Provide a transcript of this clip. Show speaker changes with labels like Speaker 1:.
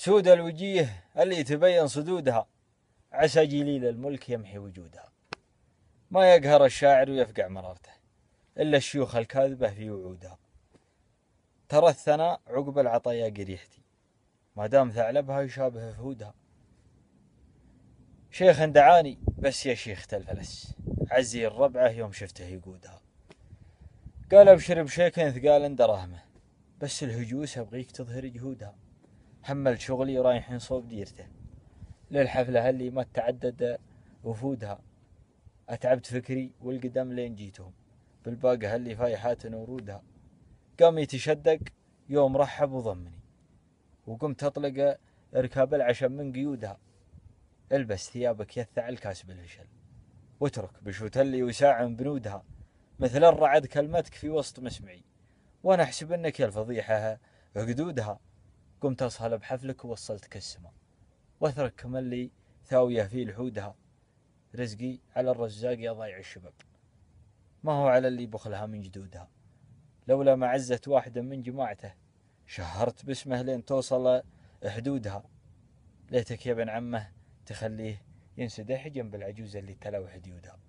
Speaker 1: سود الوجيه اللي تبين صدودها، عسى جليل الملك يمحي وجودها. ما يقهر الشاعر ويفقع مرارته إلا الشيوخ الكاذبة في وعودها. ترى الثناء عقب العطايا قريحتي، ما دام ثعلبها يشابه فهودها. شيخ دعاني بس يا شيخة الفلس، عزي الربعة يوم شفته يقودها. قال ابشر بشيك ثقال دراهمه، بس الهجوس ابغيك تظهر جهودها. حمل شغلي ورايحين صوب ديرته، للحفلة اللي ما تعدد وفودها. اتعبت فكري والقدم لين جيتهم، بالباقة اللي فايحات ورودها. قام يتشدق يوم رحب وضمني، وقمت اطلق اركاب العشم من قيودها. البس ثيابك يثع الكاس بالفشل، واترك بشوت اللي وساعم بنودها. مثل الرعد كلمتك في وسط مسمعي، وانا احسب انك يا الفضيحة قدودها. قمت اصهل بحفلك ووصلتك السما، واثرك كم اللي ثاوية في لحودها. رزقي على الرزاق يا ضايع الشباب، ما هو على اللي بخلها من جدودها. لولا معزة واحد من جماعته، شهرت باسمه لين توصل حدودها. ليتك يا ابن عمه تخليه ينسدح جنب العجوز اللي تلوح ديودها.